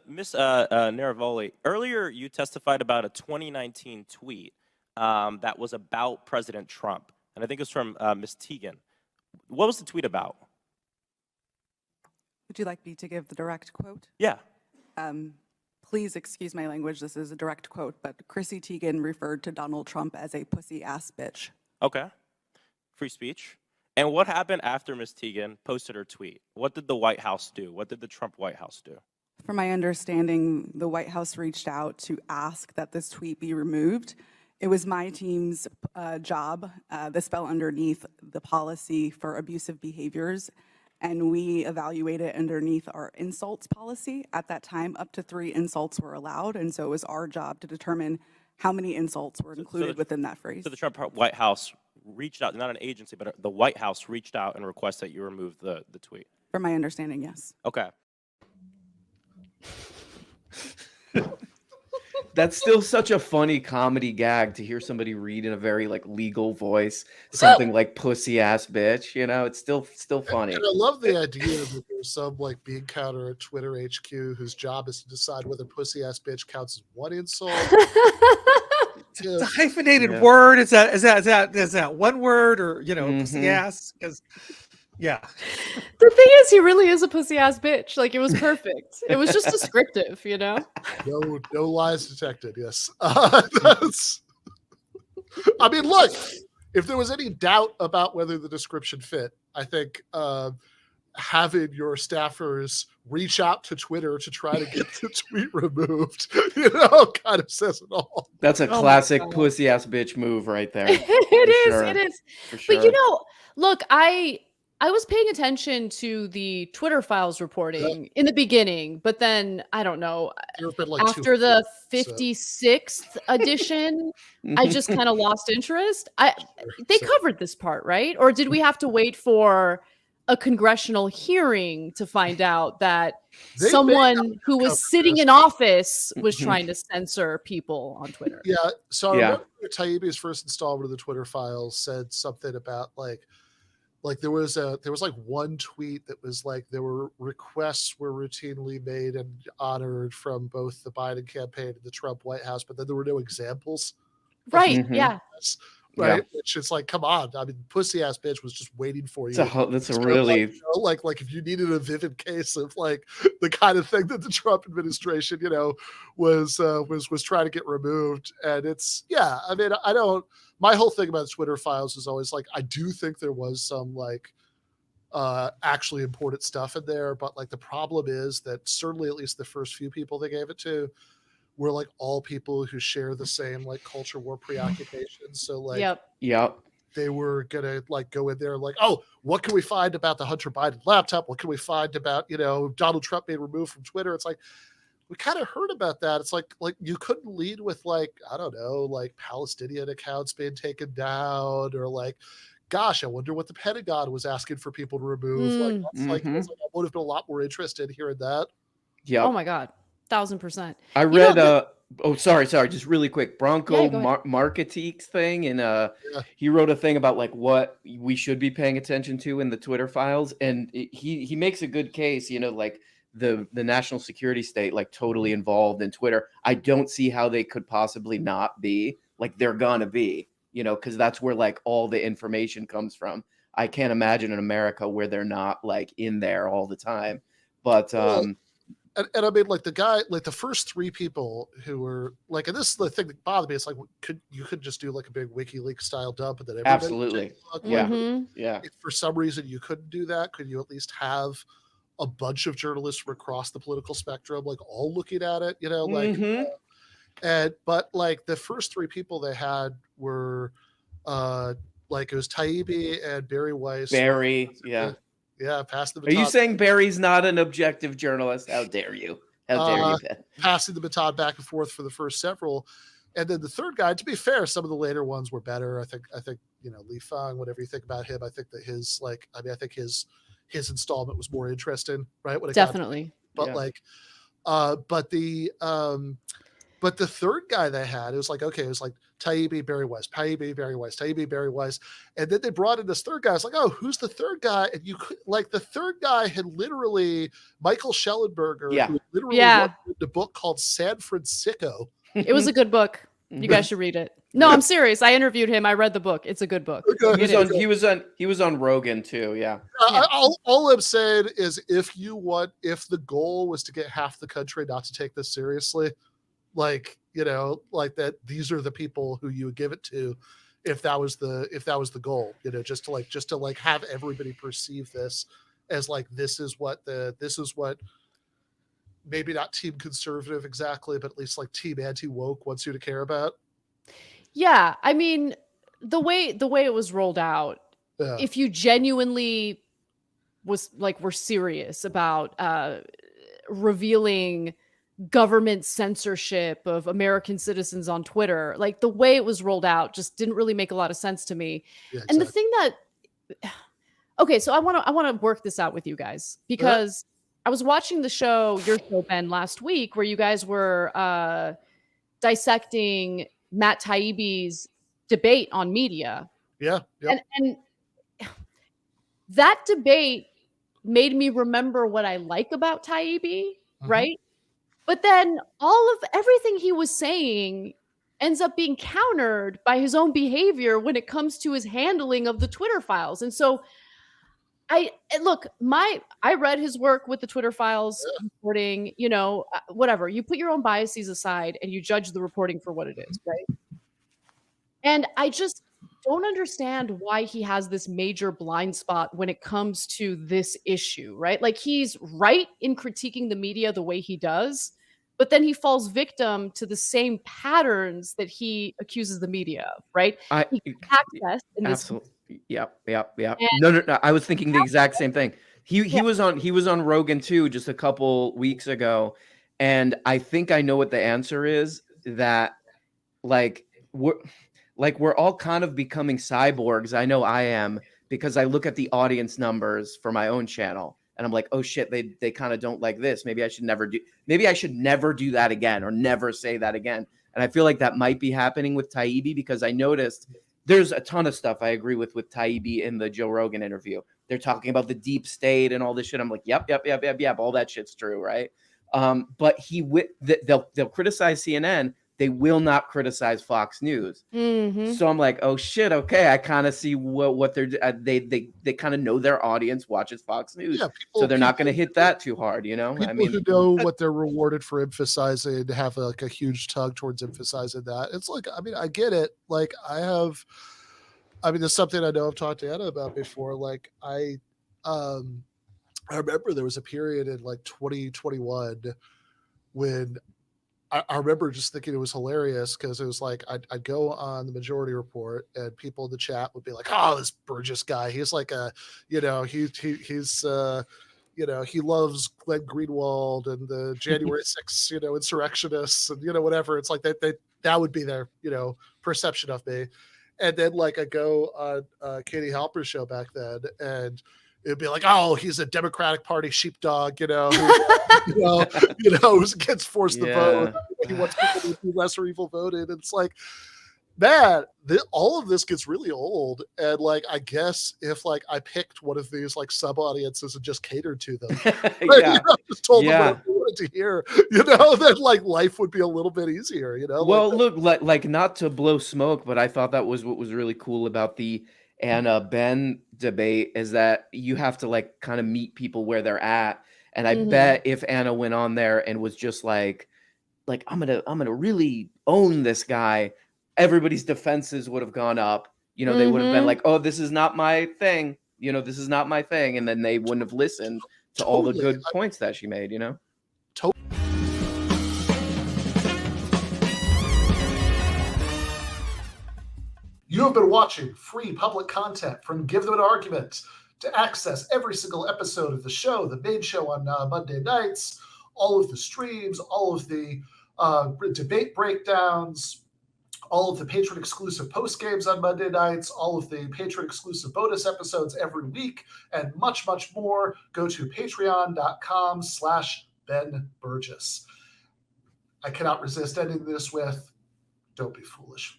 Miss Naravoli, earlier you testified about a 2019 tweet that was about President Trump, and I think it was from Miss Teagan. What was the tweet about? Would you like me to give the direct quote? Yeah. Please excuse my language. This is a direct quote, but Chrissy Teigen referred to Donald Trump as a pussy-ass bitch. Okay. Free speech. And what happened after Miss Teagan posted her tweet? What did the White House do? What did the Trump White House do? From my understanding, the White House reached out to ask that this tweet be removed. It was my team's job. This fell underneath the policy for abusive behaviors, and we evaluated underneath our insults policy. At that time, up to 3 insults were allowed, and so it was our job to determine how many insults were included within that phrase. So the Trump White House reached out, not an agency, but the White House reached out and requested that you remove the tweet? From my understanding, yes. Okay. That's still such a funny comedy gag to hear somebody read in a very like legal voice something like pussy ass bitch. You know, it's still funny. And I love the idea that there's some like bean counter at Twitter HQ whose job is to decide whether pussy ass bitch counts as one insult. It's a hyphenated word. Is that one word, or pussy ass? Because the thing is, he really is a pussy ass bitch. Like, it was perfect. It was just descriptive, No lies detected. Yes. I mean, look, if there was any doubt about whether the description fit, I think having your staffers reach out to Twitter to try to get the tweet removed, kind of says it all. That's a classic pussy ass bitch move right there. It is. For sure. But look, I was paying attention to the Twitter files reporting in the beginning, but then I don't know. After the 56th edition, I just kind of lost interest. They covered this part, right? Or did we have to wait for a congressional hearing to find out that someone who was sitting in office was trying to censor people on Twitter? Yeah. So I remember Taibbi's first installment of the Twitter files said something about like there was like one tweet that was like there were requests were routinely made and honored from both the Biden campaign and the Trump White House, but then there were no examples. Right. Yeah. Right. Yeah. Which is like, come on. I mean, pussy ass bitch was just waiting for you. That's a really like if you needed a vivid case of like the kind of thing that the Trump administration, was trying to get removed. And it's I mean, my whole thing about Twitter files is always like, I do think there was some like actually important stuff in there, but like the problem is that certainly at least the first few people they gave it to were like all people who share the same like culture war preoccupations. So like, yep. They were gonna like go in there like, oh, what can we find about the Hunter Biden laptop? What can we find about Donald Trump being removed from Twitter? It's like we kind of heard about that. It's like you couldn't lead with like, I don't know, like Palestinian accounts being taken down, or like, gosh, I wonder what the Pentagon was asking for people to remove. I would have been a lot more interested in hearing that. Yeah. Oh my God. 1000%. I read sorry, just really quick. Bronco Marketeeks thing, and he wrote a thing about like what we should be paying attention to in the Twitter files, and he makes a good case, like the national security state like totally involved in Twitter. I don't see how they could possibly not be. Like they're gonna be, because that's where like all the information comes from. I can't imagine in America where they're not like in there all the time. But And I mean, like the guy, like the first 3 people who were like, and this is the thing that bothered me. It's like, you could just do like a big WikiLeaks style dump, and then absolutely, If for some reason you couldn't do that, could you at least have a bunch of journalists from across the political spectrum, like all looking at it, but like the first 3 people they had were, like it was Taibbi and Barry Weiss. Yeah, pass the baton. Are you saying Barry's not an objective journalist? How dare you? How dare you, Ben? Passing the baton back and forth for the first several. And then the third guy, to be fair, some of the later ones were better. I think Li Feng, whatever you think about him, I think that his installment was more interesting, right? Definitely. But But the third guy they had, it was like, okay, it was like Taibbi, Barry Weiss, Taibbi, Barry Weiss, Taibbi, Barry Weiss. And then they brought in this third guy. It's like, oh, who's the third guy? And you could, like, the third guy had literally Michael Schellenberger, who literally wrote a book called San Francisco. It was a good book. You guys should read it. No, I'm serious. I interviewed him. I read the book. It's a good book. He was on Rogan too. Yeah. All I'm saying is, if the goal was to get half the country not to take this seriously, like, you know, like that, these are the people who you would give it to, if that was the goal, you know, just to have everybody perceive this as like, this is what maybe not team conservative exactly, but at least like team anti-woke wants you to care about. Yeah, I mean, the way it was rolled out, if you genuinely were serious about revealing government censorship of American citizens on Twitter, like, the way it was rolled out just didn't really make a lot of sense to me. Yeah, exactly. And the thing that, okay, so I want to work this out with you guys, because I was watching your show, Ben, last week, where you guys were dissecting Matt Taibbi's debate on media. Yeah. Yep. And that debate made me remember what I like about Taibbi, right? But then everything he was saying ends up being countered by his own behavior when it comes to his handling of the Twitter files. And so I read his work with the Twitter files reporting, you know, whatever. You put your own biases aside and you judge the reporting for what it is, right? And I just don't understand why he has this major blind spot when it comes to this issue, right? Like, he's right in critiquing the media the way he does, but then he falls victim to the same patterns that he accuses the media of, right? Absolutely. Yep. No. I was thinking the exact same thing. He was on Rogan too just a couple weeks ago, and I think I know what the answer is. That we're all kind of becoming cyborgs. I know I am, because I look at the audience numbers for my own channel and I'm like, oh shit, they kind of don't like this. Maybe I should never do that again, or never say that again. And I feel like that might be happening with Taibbi, because I noticed there's a ton of stuff I agree with Taibbi in the Joe Rogan interview. They're talking about the deep state and all this shit. I'm like, yep. All that shit's true, right? But they'll criticize CNN. They will not criticize Fox News. So I'm like, oh shit, okay, I kind of see what they kind of know their audience watches Fox News, so they're not going to hit that too hard, you know. People who know what they're rewarded for emphasizing have like a huge tug towards emphasizing that. It's like, I mean, I get it. Like, there's something I know I've talked to Anna about before. Like, I remember there was a period in like 2021 when I remember just thinking it was hilarious, because it was like, I'd go on the Majority Report and people in the chat would be like, oh, this Burgis guy, he's like he loves Glenn Greenwald and the January 6th, you know, insurrectionists and, you know, whatever. It's like that would be their, you know, perception of me. And then like I go on Katie Halper's show back then, and it'd be like, oh, he's a Democratic Party sheepdog, you know, who's against forced the vote. He wants people to be lesser evil voted. And it's like, man, all of this gets really old. And like, I guess if like I picked one of these like sub audiences and just catered to them, just told them what they wanted to hear, you know, then like life would be a little bit easier, you know. Well, look, like not to blow smoke, but I thought that was what was really cool about the Anna Ben debate, is that you have to like kind of meet people where they're at. And I bet if Anna went on there and was just like I'm gonna really own this guy, everybody's defenses would have gone up. You know, they would have been like, oh, this is not my thing. You know, this is not my thing. And then they wouldn't have listened to all the good points that she made, you know? You have been watching free public content from Give Them an Argument. To access every single episode of the show, the main show on Monday nights, all of the streams, all of the debate breakdowns, all of the patron-exclusive postgames on Monday nights, all of the patron-exclusive bonus episodes every week, and much, much more, go to patreon.com/Ben Burgis. I cannot resist ending this with, don't be foolish.